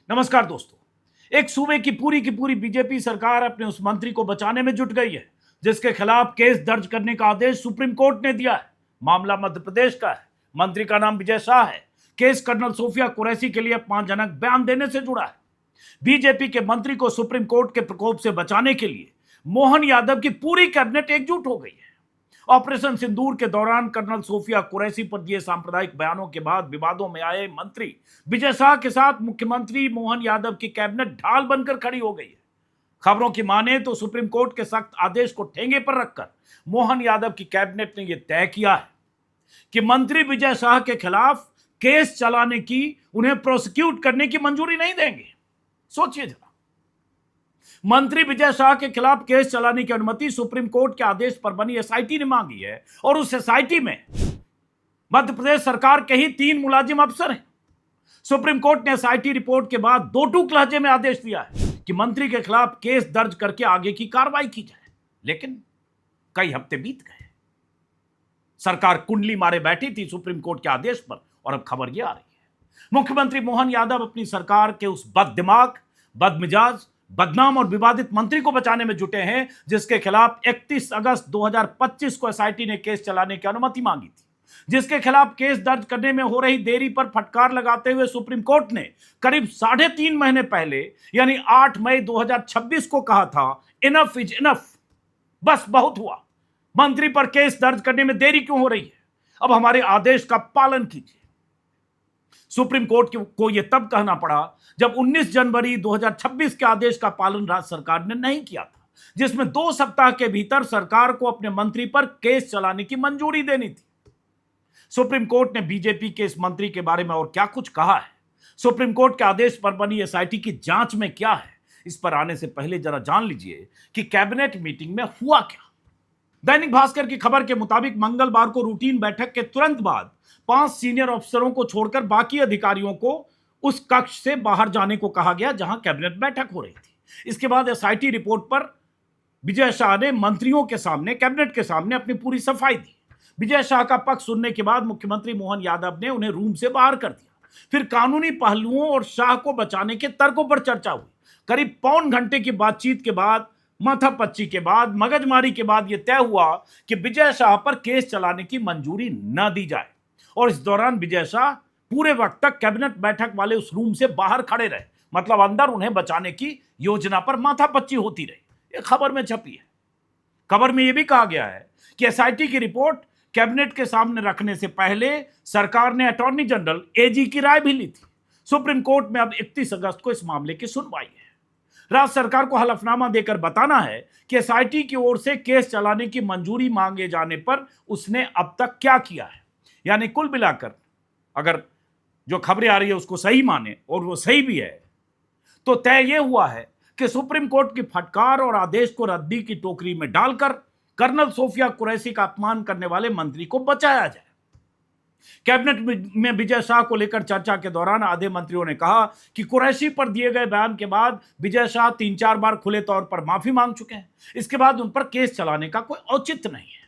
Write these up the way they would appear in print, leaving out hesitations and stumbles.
नमस्कार दोस्तों। एक सूबे की पूरी बीजेपी सरकार अपने उस मंत्री को बचाने में जुट गई है जिसके खिलाफ केस दर्ज करने का आदेश सुप्रीम कोर्ट ने दिया है। मामला मध्य प्रदेश का है। मंत्री का नाम विजय शाह है। केस कर्नल सोफिया कुरैशी के लिए अपमानजनक बयान देने से जुड़ा है। बीजेपी के मंत्री को सुप्रीम कोर्ट के प्रकोप से बचाने के लिए मोहन यादव की पूरी कैबिनेट एकजुट हो गई है। ऑपरेशन सिंदूर के दौरान कर्नल सोफिया कुरैशी पर दिए सांप्रदायिक बयानों के बाद विवादों में आए मंत्री विजय शाह के साथ मुख्यमंत्री मोहन यादव की कैबिनेट ढाल बनकर खड़ी हो गई है। खबरों की माने तो सुप्रीम कोर्ट के सख्त आदेश को ठेंगे पर रखकर मोहन यादव की कैबिनेट ने यह तय किया है कि मंत्री विजय शाह के खिलाफ केस चलाने की, उन्हें प्रोसिक्यूट करने की मंजूरी नहीं देंगे। सोचिए जरा, मंत्री विजय शाह के खिलाफ केस चलाने की अनुमति सुप्रीम कोर्ट के आदेश पर बनी एसआईटी ने मांगी है और उस एसआईटी में मध्य प्रदेश सरकार के ही 3 मुलाजिम अफसर हैं। सुप्रीम कोर्ट ने एसआईटी रिपोर्ट के बाद दो टूक लहजे में आदेश दिया है कि मंत्री के खिलाफ केस दर्ज करके आगे की कार्रवाई की जाए। लेकिन कई हफ्ते बीत गए, सरकार कुंडली मारे बैठी थी सुप्रीम कोर्ट के आदेश पर, और अब खबर यह आ रही है मुख्यमंत्री मोहन यादव अपनी सरकार के उस बददिमाग, बदमिजाज, बदनाम और विवादित मंत्री को बचाने में जुटे हैं जिसके खिलाफ 31 अगस्त 2025 को एसआईटी ने केस चलाने की अनुमति मांगी थी। जिसके खिलाफ केस दर्ज करने में हो रही देरी पर फटकार लगाते हुए सुप्रीम कोर्ट ने करीब 3.5 महीने पहले यानी 8 मई 2026 को कहा था, इनफ इज इनफ, बस बहुत हुआ। मंत्री पर केस दर्ज करने में देरी क्यों हो रही है? अब हमारे आदेश का पालन कीजिए। सुप्रीम कोर्ट को यह तब कहना पड़ा जब 19 जनवरी 2026 के आदेश का पालन राज्य सरकार ने नहीं किया था, जिसमें 2 सप्ताह के भीतर सरकार को अपने मंत्री पर केस चलाने की मंजूरी देनी थी। सुप्रीम कोर्ट ने बीजेपी के इस मंत्री के बारे में और क्या कुछ कहा है, सुप्रीम कोर्ट के आदेश पर बनी एसआईटी की जांच में क्या है, इस पर आने से पहले जरा जान लीजिए कि कैबिनेट मीटिंग में हुआ क्या। दैनिक भास्कर की खबर के मुताबिक मंगलवार को रूटीन बैठक के तुरंत बाद 5 सीनियर अफसरों को छोड़कर बाकी अधिकारियों को उस कक्ष से बाहर जाने को कहा गया जहां कैबिनेट बैठक हो रही थी। इसके बाद एसआईटी रिपोर्ट पर विजय शाह ने मंत्रियों के सामने, कैबिनेट के सामने अपनी पूरी सफाई दी। विजय शाह का पक्ष सुनने के बाद मुख्यमंत्री मोहन यादव ने उन्हें रूम से बाहर कर दिया। फिर कानूनी पहलुओं और शाह को बचाने के तर्कों पर चर्चा हुई। करीब पौन घंटे की बातचीत के बाद, माथापच्ची के बाद, मगजमारी के बाद यह तय हुआ कि विजय शाह पर केस चलाने की मंजूरी न दी जाए। और इस दौरान विजय शाह पूरे वक्त तक कैबिनेट बैठक वाले उस रूम से बाहर खड़े रहे, मतलब अंदर उन्हें बचाने की योजना पर माथापच्ची होती रही। यह खबर में छपी है। खबर में यह भी कहा गया है कि एसआईटी की रिपोर्ट कैबिनेट के सामने रखने से पहले सरकार ने अटॉर्नी जनरल एजी की राय भी ली थी। सुप्रीम कोर्ट में अब 31 अगस्त को इस मामले की सुनवाई है। राज्य सरकार को हलफनामा देकर बताना है कि एसआईटी की ओर से केस चलाने की मंजूरी मांगे जाने पर उसने अब तक क्या किया है। यानी कुल मिलाकर अगर जो खबरें आ रही है उसको सही माने, और वो सही भी है, तो तय यह हुआ है कि सुप्रीम कोर्ट की फटकार और आदेश को रद्दी की टोकरी में डालकर कर्नल सोफिया कुरैशी का अपमान करने वाले मंत्री को बचाया जाए। कैबिनेट में विजय शाह को लेकर चर्चा के दौरान आधे मंत्रियों ने कहा कि कुरैशी पर दिए गए बयान के बाद विजय शाह 3-4 बार खुले तौर पर माफी मांग चुके हैं, इसके बाद उन पर केस चलाने का कोई औचित्य नहीं है।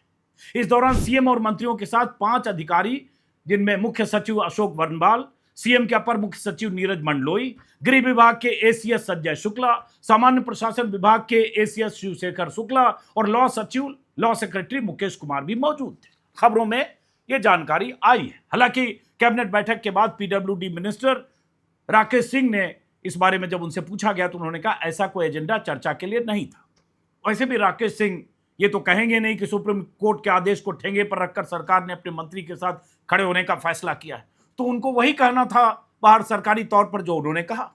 इस दौरान सीएम और मंत्रियों के साथ 5 अधिकारी, जिनमें मुख्य सचिव अशोक वर्णवाल, सीएम के अपर मुख्य सचिव नीरज मंडलोई, गृह विभाग के एसीएस संजय शुक्ला, सामान्य प्रशासन विभाग के एसीएस शिवशेखर शुक्ला और लॉ सेक्रेटरी मुकेश कुमार भी मौजूद थे। खबरों में यह जानकारी आई है। हालांकि कैबिनेट बैठक के बाद पीडब्ल्यूडी मिनिस्टर राकेश सिंह ने इस बारे में जब उनसे पूछा गया तो उन्होंने कहा ऐसा कोई एजेंडा चर्चा के लिए नहीं था। वैसे भी राकेश सिंह ये तो कहेंगे नहीं कि सुप्रीम कोर्ट के आदेश को ठेंगे पर रखकर सरकार ने अपने मंत्री के साथ खड़े होने का फैसला किया है, तो उनको वही कहना था बाहर सरकारी तौर पर जो उन्होंने कहा।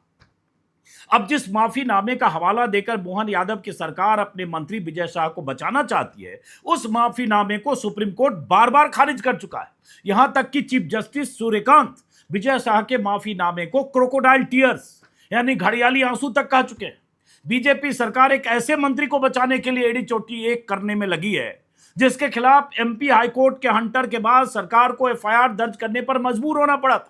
अब जिस माफीनामे का हवाला देकर मोहन यादव की सरकार अपने मंत्री विजय शाह को बचाना चाहती है, उस माफीनामे को सुप्रीम कोर्ट बार बार खारिज कर चुका है। यहां तक कि चीफ जस्टिस सूर्यकांत विजय शाह के माफीनामे को क्रोकोडाइल टीयर्स यानी घड़ियाली आंसू तक कह चुके हैं। बीजेपी सरकार एक ऐसे मंत्री को बचाने के लिए एड़ी चोटी एक करने में लगी है जिसके खिलाफ एमपी हाईकोर्ट के हंटर के बाद सरकार को एफआईआर दर्ज करने पर मजबूर होना पड़ा था।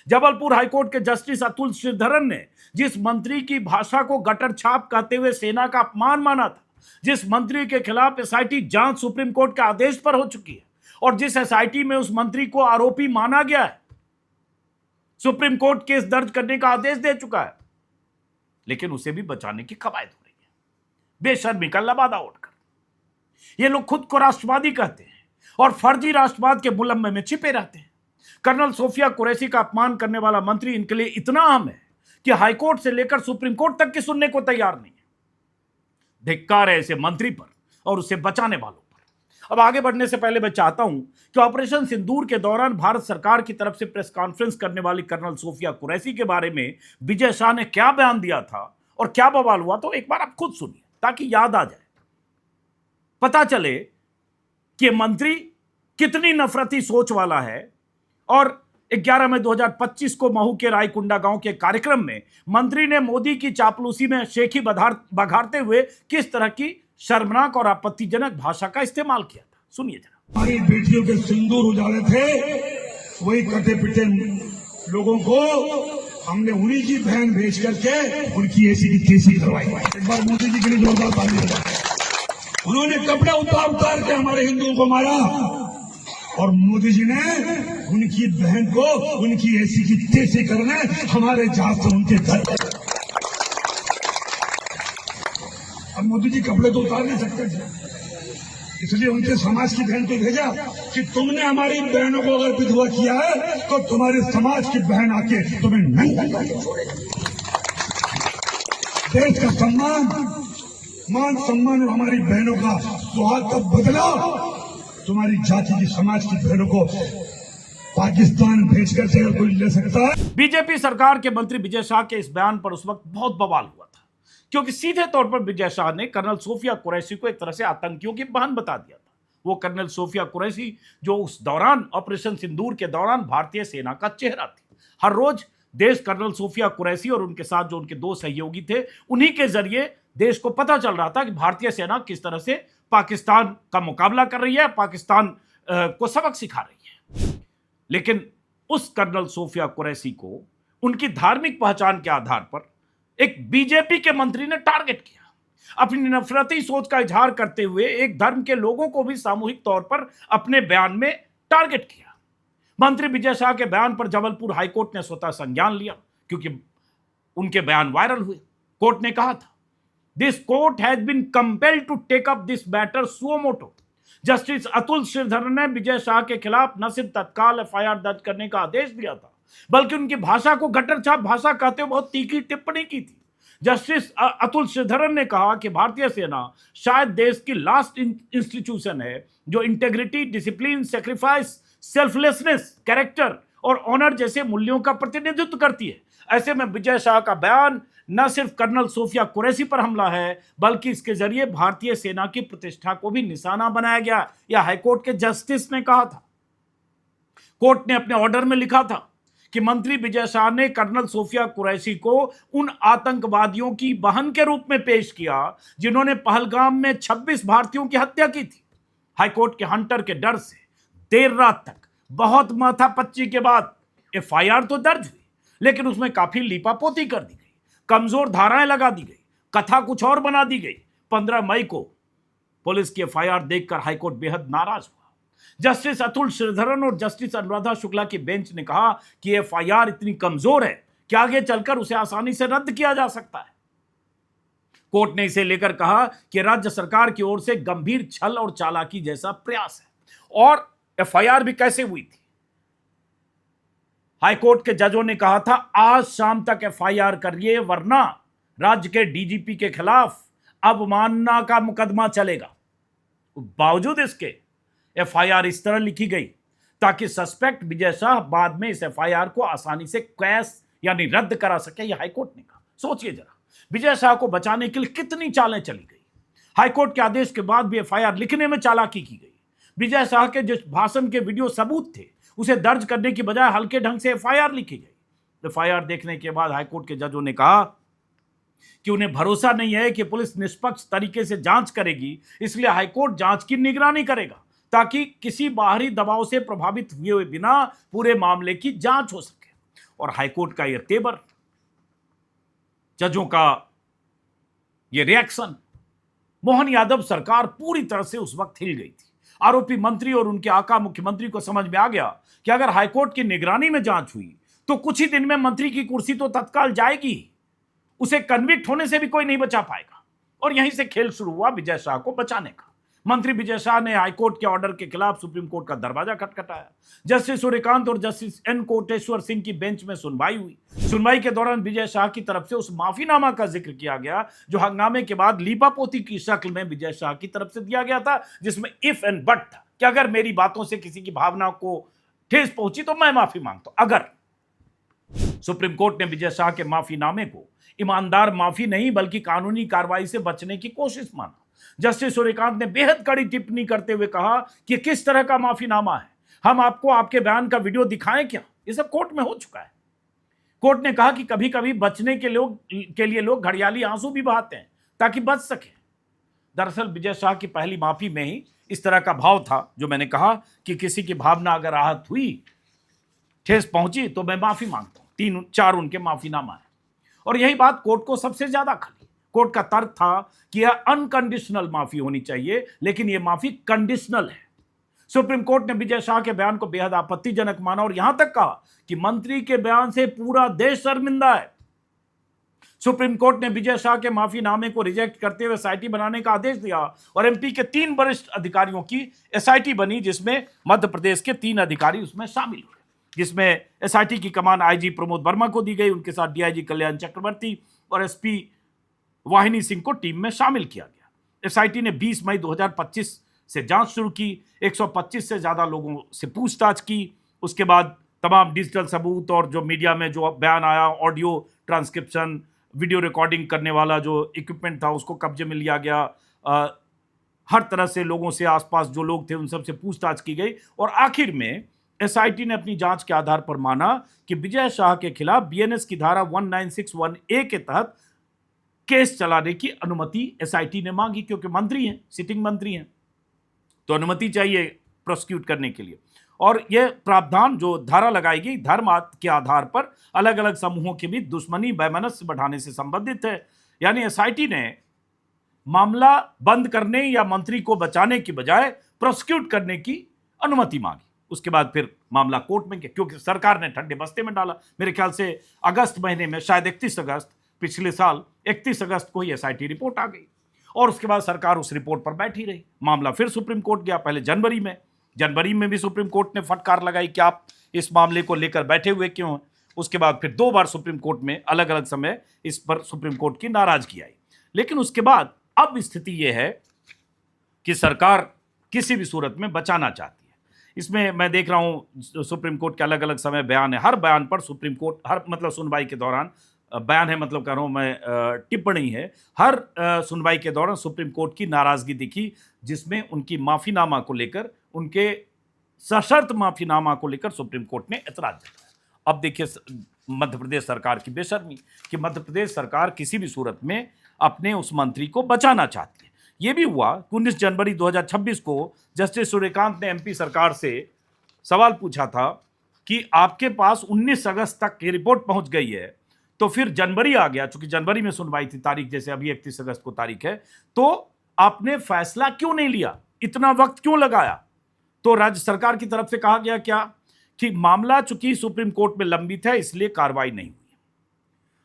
जबलपुर हाईकोर्ट के जस्टिस अतुल श्रीधरन ने जिस मंत्री की भाषा को गटर छाप कहते हुए सेना का अपमान माना था, जिस मंत्री के खिलाफ एसआईटी जांच सुप्रीम कोर्ट के आदेश पर हो चुकी है और जिस एसआईटी में उस मंत्री को आरोपी माना गया है, सुप्रीम कोर्ट केस दर्ज करने का आदेश दे चुका है, लेकिन उसे भी बचाने की कवायद हो रही है, बेशर्मी का लबादा उठकर। ये लोग खुद को राष्ट्रवादी कहते हैं और फर्जी राष्ट्रवाद के मुलम्मे में छिपे रहते हैं। कर्नल सोफिया कुरैशी का अपमान करने वाला मंत्री इनके लिए इतना अहम है कि हाईकोर्ट से लेकर सुप्रीम कोर्ट तक की सुनने को तैयार नहीं है। धिक्कार है ऐसे मंत्री पर और उसे बचाने वालों पर। अब आगे बढ़ने से पहले मैं चाहता हूं कि ऑपरेशन सिंदूर के दौरान भारत सरकार की तरफ से प्रेस कॉन्फ्रेंस करने वाली कर्नल सोफिया कुरैशी के बारे में विजय शाह ने क्या बयान दिया था और क्या बवाल हुआ, तो एक बार आप खुद सुनिए ताकि याद आ जाए, पता चले कि मंत्री कितनी नफरती सोच वाला है। और 11 मई 2025 को महू के रायकुंडा गांव के कार्यक्रम में मंत्री ने मोदी की चापलूसी में शेखी बघारते हुए किस तरह की शर्मनाक और आपत्तिजनक भाषा का इस्तेमाल किया था, सुनिए जरा। हमारी बेटियों के सिंदूर उजाले थे, वही कटे पिटे लोगों को हमने उन्हीं की बहन भेज करके उनकी ऐसी की तैसी करवाई। एक बार मोदी जी के लिए जोरदार ताली बजाएं। उन्होंने कपड़े उतार के हमारे हिंदुओं को मारा और मोदी जी ने उनकी बहन को उनकी ऐसी की तैसी करने हमारे जहाज से उनके घर। अब मोदी जी कपड़े तो उतार नहीं सकते थे, इसलिए उनके समाज की बहन को भेजा कि तुमने हमारी बहनों को अगर विधवा किया है तो तुम्हारे समाज की बहन आके तुम्हें नंगा करके छोड़ेगी। देश का सम्मान, मान सम्मान और हमारी बहनों का सुहाग का बदला तुम्हारी जाति की समाज की बहनों को पाकिस्तान भेजकर से कोई ले सकता है। बीजेपी सरकार के मंत्री विजय शाह के इस बयान पर उस वक्त बहुत बवाल हुआ था, क्योंकि सीधे तौर पर विजय शाह ने कर्नल सोफिया कुरैशी को एक तरह से आतंकियों की बहन बता दिया था। वो कर्नल सोफिया कुरैशी जो उस दौरान ऑपरेशन सिंदूर के दौरान भारतीय सेना का चेहरा थी। हर रोज देश कर्नल सोफिया कुरैशी और उनके साथ जो उनके दो सहयोगी थे, उन्हीं के जरिए देश को पता चल रहा था कि भारतीय सेना किस तरह से पाकिस्तान का मुकाबला कर रही है, पाकिस्तान को सबक सिखा रही है। लेकिन उस कर्नल सोफिया कुरैशी को उनकी धार्मिक पहचान के आधार पर एक बीजेपी के मंत्री ने टारगेट किया। अपनी नफरती सोच का इजहार करते हुए एक धर्म के लोगों को भी सामूहिक तौर पर अपने बयान में टारगेट किया। मंत्री विजय शाह के बयान पर जबलपुर हाईकोर्ट ने स्वतः संज्ञान लिया, क्योंकि उनके बयान वायरल हुए। कोर्ट ने कहा था, this court has been compelled to take up this matter suo motu. Justice Atul Shridharan ने विजय शाह के खिलाफ न सिर्फ तत्काल एफआईआर दर्ज करने का आदेश दिया था, बल्कि उनकी भाषा को गटर छाप भाषा कहते हुए बहुत तीखी टिप्पणी की थी। जस्टिस अतुल श्रीधरन ने कहा कि भारतीय सेना शायद देश की लास्ट इंस्टीट्यूशन है जो integrity, discipline, sacrifice, selflessness, character और ऑनर जैसे मूल्यों का प्रतिनिधित्व करती है। ऐसे में विजय शाह का बयान न सिर्फ कर्नल सोफिया कुरैशी पर हमला है, बल्कि इसके जरिए भारतीय सेना की प्रतिष्ठा को भी निशाना बनाया गया, यह हाईकोर्ट के जस्टिस ने कहा था। कोर्ट ने अपने ऑर्डर में लिखा था कि मंत्री विजय शाह ने कर्नल सोफिया कुरैशी को उन आतंकवादियों की बहन के रूप में पेश किया जिन्होंने पहलगाम में 26 भारतीयों की हत्या की थी। हाईकोर्ट के हंटर के डर से देर रात तक बहुत माथापच्ची के बाद एफआईआर तो दर्ज हुई, लेकिन उसमें काफी लीपापोती कर दी गई, कमजोर धाराएं लगा दी गई, कथा कुछ और बना दी गई। 15 मई को पुलिस की एफआईआर देखकर हाईकोर्ट बेहद नाराज हुआ। जस्टिस अतुल श्रीधरन और जस्टिस अनुराधा शुक्ला की बेंच ने कहा कि एफआईआर इतनी कमजोर है कि आगे चलकर उसे आसानी से रद्द किया जा सकता है। कोर्ट ने इसे लेकर कहा कि राज्य सरकार की ओर से गंभीर छल और चालाकी जैसा प्रयास है। और एफआईआर भी कैसे हुई थी? हाईकोर्ट के जजों ने कहा था, आज शाम तक एफआईआर करिए, वरना राज्य के डीजीपी के खिलाफ अवमानना का मुकदमा चलेगा। बावजूद इसके एफआईआर इस तरह लिखी गई ताकि सस्पेक्ट विजय शाह बाद में इस एफआईआर को आसानी से कैश यानी रद्द करा सके, यह हाईकोर्ट ने कहा। सोचिए जरा, विजय शाह को बचाने के लिए कितनी चालें चली गई। हाईकोर्ट के आदेश के बाद भी एफआईआर लिखने में चालाकी की गई। विजय शाह के जिस भाषण के वीडियो सबूत थे, उसे दर्ज करने की बजाय हल्के ढंग से एफआईआर लिखी गई। एफआईआर देखने के बाद हाईकोर्ट के जजों ने कहा कि उन्हें भरोसा नहीं है कि पुलिस निष्पक्ष तरीके से जांच करेगी, इसलिए हाईकोर्ट जांच की निगरानी करेगा ताकि किसी बाहरी दबाव से प्रभावित हुए बिना पूरे मामले की जांच हो सके। और हाईकोर्ट का यह तेवर, जजों का यह रिएक्शन, मोहन यादव सरकार पूरी तरह से उस वक्त हिल गई थी। आरोपी मंत्री और उनके आका मुख्यमंत्री को समझ में आ गया कि अगर हाईकोर्ट की निगरानी में जांच हुई तो कुछ ही दिन में मंत्री की कुर्सी तो तत्काल जाएगी। उसे कन्विक्ट होने से भी कोई नहीं बचा पाएगा। और यहीं से खेल शुरू हुआ विजय शाह को बचाने का। मंत्री विजय शाह ने हाईकोर्ट के ऑर्डर के खिलाफ सुप्रीम कोर्ट का दरवाजा खटखटाया। जस्टिस सूर्यकांत और जस्टिस एन कोटेश्वर सिंह की बेंच में सुनवाई हुई। सुनवाई के दौरान विजय शाह की तरफ से उस माफीनामा का जिक्र किया गया जो हंगामे के बाद लीपापोती की शक्ल में विजय शाह की तरफ से दिया गया था, जिसमें इफ एंड बट था कि अगर मेरी बातों से किसी की भावना को ठेस पहुंची तो मैं माफी मांगता हूं। अगर सुप्रीम कोर्ट ने विजय शाह के माफीनामे को ईमानदार माफी नहीं बल्कि कानूनी कार्रवाई से बचने की कोशिश माना। जस्टिस सूर्यकांत ने बेहद कड़ी टिप्पणी करते हुए कहा कि किस तरह का माफीनामा है, हम आपको आपके बयान का वीडियो दिखाएं क्या? ये सब कोर्ट में हो चुका है। कोर्ट ने कहा कि कभी कभी बचने के लिए लोग घड़ियाली आंसू भी बहाते हैं ताकि बच सके। दरअसल विजय शाह की पहली माफी में ही इस तरह का भाव था जो मैंने कहा कि किसी की भावना अगर आहत हुई, ठेस पहुंची तो मैं माफी मांगता हूं। 3-4 उनके माफीनामा है और यही बात कोर्ट को सबसे ज्यादा खली। कोर्ट का तर्क था कि यह अनकंडीशनल माफी होनी चाहिए, लेकिन यह माफी कंडीशनल है। सुप्रीम कोर्ट ने विजय शाह के बयान को बेहद आपत्तिजनक माना और यहां तक कहा कि मंत्री के बयान से पूरा देश शर्मिंदा है। सुप्रीम कोर्ट ने विजय शाह के माफीनामे को रिजेक्ट करते हुए एसआईटी बनाने का आदेश दिया और एमपी के 3 वरिष्ठ अधिकारियों की एसआईटी बनी, जिसमें मध्य प्रदेश के 3 अधिकारी उसमें शामिल हुए, जिसमें एसआईटी की कमान आईजी प्रमोद वर्मा को दी गई। उनके साथ डीआईजी कल्याण चक्रवर्ती और एसपी वाहिनी सिंह को टीम में शामिल किया गया। एसआईटी ने 20 मई 2025 से जांच शुरू की। 125 से ज्यादा लोगों से पूछताछ की। उसके बाद तमाम डिजिटल सबूत और जो मीडिया में जो बयान आया, ऑडियो ट्रांसक्रिप्शन, वीडियो रिकॉर्डिंग करने वाला जो इक्विपमेंट था उसको कब्जे में लिया गया। हर तरह से लोगों से, आसपास जो लोग थे उन सब से पूछताछ की गई और आखिर में एसआईटी ने अपनी जांच के आधार पर माना कि विजय शाह के खिलाफ बीएनएस की धारा 1961A के तहत केस चलाने की अनुमति एसआईटी ने मांगी, क्योंकि मंत्री हैं, सिटिंग मंत्री हैं, तो अनुमति चाहिए प्रोसिक्यूट करने के लिए। और यह प्रावधान जो धारा लगाई गई धर्म के आधार पर अलग अलग समूहों के बीच दुश्मनी वैमनस्य बढ़ाने से संबंधित है। यानी एसआईटी ने मामला बंद करने या मंत्री को बचाने की बजाय प्रोसिक्यूट करने की अनुमति मांगी। उसके बाद फिर मामला कोर्ट में गया, क्योंकि सरकार ने ठंडे बस्ते में डाला। मेरे ख्याल से अगस्त महीने में, शायद 31 अगस्त पिछले साल 31 अगस्त को ही एसआईटी रिपोर्ट आ गई और उसके बाद सरकार उस रिपोर्ट पर बैठी रही। मामला फिर सुप्रीम कोर्ट गया, पहले जनवरी में भी सुप्रीम कोर्ट ने फटकार लगाई कि आप इस मामले को लेकर बैठे हुए क्यों हैं। उसके बाद फिर 2 बार सुप्रीम कोर्ट में अलग अलग समय इस पर सुप्रीम कोर्ट की नाराजगी आई। लेकिन उसके बाद अब स्थिति यह है कि सरकार किसी भी सूरत में बचाना चाहती है। इसमें मैं देख रहा हूं सुप्रीम कोर्ट के अलग अलग समय बयान है। हर बयान पर सुप्रीम कोर्ट, हर मतलब सुनवाई के दौरान, बयान है मतलब कह रहा हूं मैं, टिप्पणी है, हर सुनवाई के दौरान सुप्रीम कोर्ट की नाराजगी दिखी, जिसमें उनकी माफीनामा को लेकर, उनके सशर्त माफीनामा को लेकर सुप्रीम कोर्ट ने ऐतराज जताया। अब देखिए मध्य प्रदेश सरकार की बेशर्मी कि मध्य प्रदेश सरकार किसी भी सूरत में अपने उस मंत्री को बचाना चाहती है। यह भी हुआ 19 जनवरी 2026 को जस्टिस सूर्यकांत ने एमपी सरकार से सवाल पूछा था कि आपके पास 19 अगस्त तक की रिपोर्ट पहुंच गई है, तो फिर जनवरी आ गया, चूंकि जनवरी में सुनवाई थी, तारीख जैसे अभी 31 अगस्त को तारीख है, तो आपने फैसला क्यों नहीं लिया, इतना वक्त क्यों लगाया? तो राज्य सरकार की तरफ से कहा गया क्या कि मामला चूंकि सुप्रीम कोर्ट में लंबित है इसलिए कार्रवाई नहीं हुई।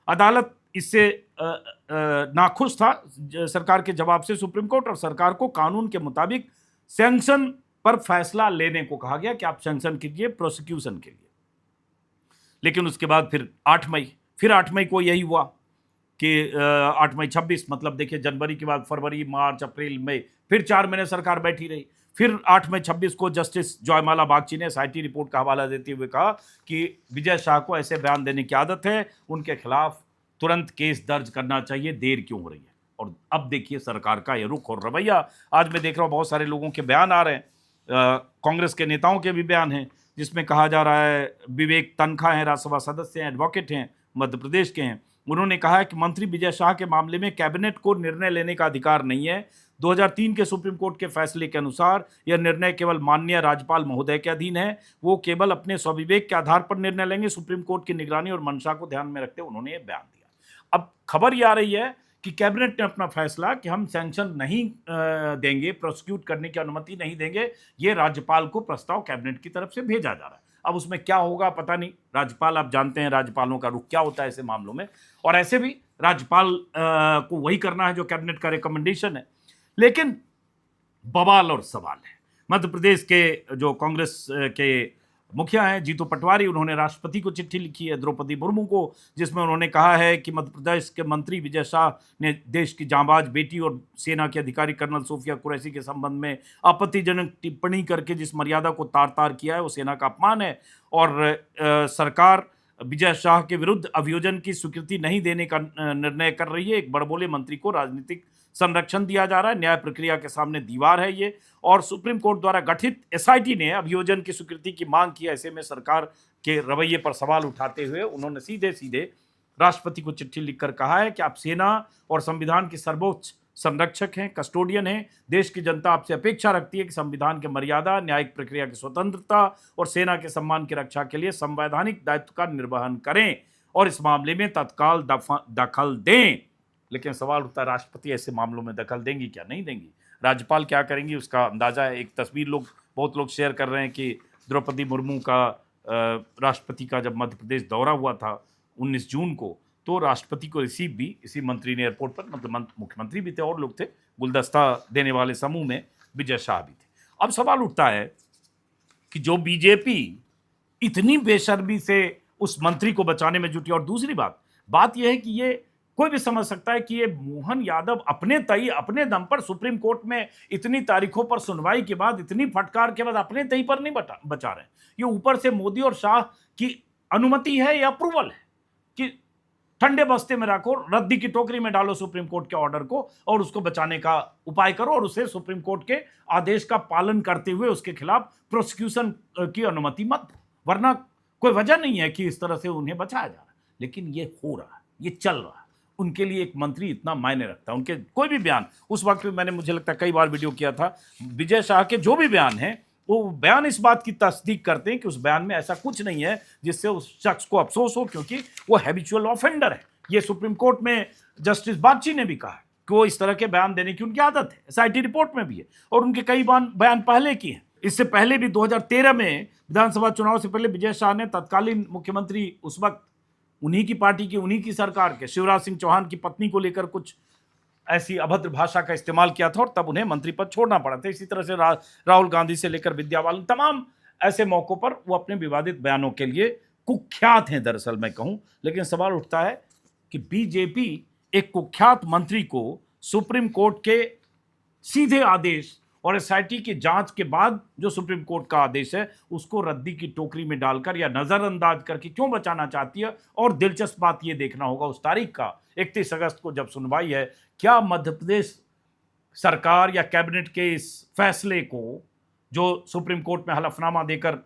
अदालत इससे नाखुश था सरकार के जवाब से सुप्रीम कोर्ट, और सरकार को कानून के मुताबिक सैंक्शन पर फैसला लेने को कहा गया कि आप सैंक्शन कीजिए प्रोसिक्यूशन के लिए। लेकिन उसके बाद फिर 8 मई को यही हुआ कि 8 मई 26, मतलब देखिए जनवरी के बाद फरवरी, मार्च, अप्रैल, मई, फिर 4 महीने सरकार बैठी रही। फिर 8 मई 26 को जस्टिस जयमाला बागची ने एसआईटी रिपोर्ट का हवाला देते हुए कहा कि विजय शाह को ऐसे बयान देने की आदत है, उनके खिलाफ तुरंत केस दर्ज करना चाहिए, देर क्यों हो रही है। और अब देखिए सरकार का ये रुख और रवैया। आज मैं देख रहा हूँ बहुत सारे लोगों के बयान आ रहे हैं, कांग्रेस के नेताओं के भी बयान हैं, जिसमें कहा जा रहा है, विवेक तनखा हैं, राज्यसभा सदस्य हैं, एडवोकेट हैं, मध्य प्रदेश के हैं, उन्होंने कहा है कि मंत्री विजय शाह के मामले में कैबिनेट को निर्णय लेने का अधिकार नहीं है। 2003 के सुप्रीम कोर्ट के फैसले के अनुसार यह निर्णय केवल माननीय राज्यपाल महोदय के अधीन है, वो केवल अपने स्वविवेक के आधार पर निर्णय लेंगे। सुप्रीम कोर्ट की निगरानी और मंशा को ध्यान में रखते उन्होंने ये बयान दिया। अब खबर ये आ रही है कि कैबिनेट ने अपना फैसला कि हम सैंक्शन नहीं देंगे, प्रोसिक्यूट करने की अनुमति नहीं देंगे, ये राज्यपाल को प्रस्ताव कैबिनेट की तरफ से भेजा जा रहा है। अब उसमें क्या होगा पता नहीं, राज्यपाल, आप जानते हैं राज्यपालों का रुख क्या होता है ऐसे मामलों में। और ऐसे भी राज्यपाल को वही करना है जो कैबिनेट का रिकमेंडेशन है। लेकिन बवाल और सवाल है, मध्य प्रदेश के जो कांग्रेस के मुखिया हैं जीतू पटवारी, उन्होंने राष्ट्रपति को चिट्ठी लिखी है, द्रौपदी मुर्मू को, जिसमें उन्होंने कहा है कि मध्य प्रदेश के मंत्री विजय शाह ने देश की जांबाज बेटी और सेना के अधिकारी कर्नल सोफिया कुरैशी के संबंध में आपत्तिजनक टिप्पणी करके जिस मर्यादा को तार तार किया है वो सेना का अपमान है, और सरकार विजय शाह के विरुद्ध अभियोजन की स्वीकृति नहीं देने का निर्णय कर रही है। एक बड़बोले मंत्री को राजनीतिक संरक्षण दिया जा रहा है, न्याय प्रक्रिया के सामने दीवार है ये, और सुप्रीम कोर्ट द्वारा गठित एसआईटी ने अभियोजन की स्वीकृति की मांग की। ऐसे में सरकार के रवैये पर सवाल उठाते हुए उन्होंने सीधे सीधे राष्ट्रपति को चिट्ठी लिखकर कहा है कि आप सेना और संविधान के सर्वोच्च संरक्षक हैं, कस्टोडियन हैं। देश की जनता आपसे अपेक्षा रखती है कि संविधान की मर्यादा, न्यायिक प्रक्रिया की स्वतंत्रता और सेना के सम्मान की रक्षा के लिए संवैधानिक दायित्व का निर्वहन करें और इस मामले में तत्काल दखल दें। लेकिन सवाल उठता है, राष्ट्रपति ऐसे मामलों में दखल देंगी क्या, नहीं देंगी? राज्यपाल क्या करेंगी उसका अंदाजा है। एक तस्वीर बहुत लोग शेयर कर रहे हैं कि द्रौपदी मुर्मू का राष्ट्रपति का जब मध्य प्रदेश दौरा हुआ था 19 जून को, तो राष्ट्रपति को रिसीव भी इसी मंत्री ने एयरपोर्ट पर, मतलब मुख्यमंत्री भी थे और लोग थे, गुलदस्ता देने वाले समूह में विजय शाह भी थे। अब सवाल उठता है कि जो बीजेपी इतनी बेशर्मी से उस मंत्री को बचाने में जुटी, और दूसरी बात यह है कि ये कोई भी समझ सकता है कि ये मोहन यादव अपने दम पर सुप्रीम कोर्ट में इतनी तारीखों पर सुनवाई के बाद, इतनी फटकार के बाद अपने तई पर नहीं बचा रहे हैं। ये ऊपर से मोदी और शाह की अनुमति है या अप्रूवल है कि ठंडे बस्ते में रखो, रद्दी की टोकरी में डालो सुप्रीम कोर्ट के ऑर्डर को और उसको बचाने का उपाय करो, और उसे सुप्रीम कोर्ट के आदेश का पालन करते हुए उसके खिलाफ प्रोसिक्यूशन की अनुमति मत दो, वरना कोई वजह नहीं है कि इस तरह से उन्हें बचाया जा रहा है। लेकिन ये हो रहा है, ये चल रहा है। उनके लिए एक मंत्री इतना मायने रखता है, उनके कोई भी बयान, उस वक्त भी मैंने, मुझे लगता है कई बार वीडियो किया था, विजय शाह के जो भी बयान हैं वो बयान इस बात की तस्दीक करते हैं कि उस बयान में ऐसा कुछ नहीं है जिससे उस शख्स को अफसोस हो, क्योंकि वो हैबिचुअल ऑफेंडर है। ये सुप्रीम कोर्ट में जस्टिस बागची ने भी कहा कि वो इस तरह के बयान देने की उनकी आदत है, एसआईटी रिपोर्ट में भी है, और उनके कई बयान पहले की हैं। इससे पहले भी 2013 में विधानसभा चुनाव से पहले विजय शाह ने तत्कालीन मुख्यमंत्री, उस वक्त उन्हीं की पार्टी के, उन्हीं की सरकार के शिवराज सिंह चौहान की पत्नी को लेकर कुछ ऐसी अभद्र भाषा का इस्तेमाल किया था और तब उन्हें मंत्री पद छोड़ना पड़ा था। इसी तरह से राहुल गांधी से लेकर विद्या बालन, तमाम ऐसे मौकों पर वो अपने विवादित बयानों के लिए कुख्यात हैं, दरअसल मैं कहूं। लेकिन सवाल उठता है कि बीजेपी एक कुख्यात मंत्री को सुप्रीम कोर्ट के सीधे आदेश और एसआईटी की जांच के बाद जो सुप्रीम कोर्ट का आदेश है उसको रद्दी की टोकरी में डालकर या नजरअंदाज करके क्यों बचाना चाहती है। और दिलचस्प बात ये देखना होगा उस तारीख का, 31 अगस्त को जब सुनवाई है, क्या मध्य प्रदेश सरकार या कैबिनेट के इस फैसले को, जो सुप्रीम कोर्ट में हलफनामा देकर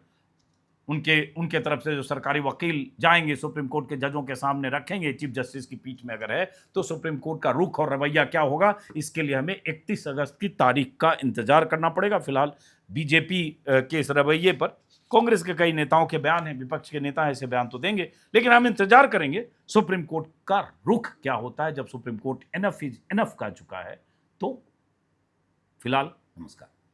उनके तरफ से जो सरकारी वकील जाएंगे सुप्रीम कोर्ट के जजों के सामने रखेंगे, चीफ जस्टिस की पीठ में अगर है, तो सुप्रीम कोर्ट का रुख और रवैया क्या होगा, इसके लिए हमें 31 अगस्त की तारीख का इंतजार करना पड़ेगा। फिलहाल बीजेपी के इस रवैये पर कांग्रेस के कई नेताओं के बयान हैं, विपक्ष के नेता ऐसे बयान तो देंगे, लेकिन हम इंतजार करेंगे सुप्रीम कोर्ट का रुख क्या होता है। जब supreme court enough is enough कह चुका है तो फिलहाल नमस्कार।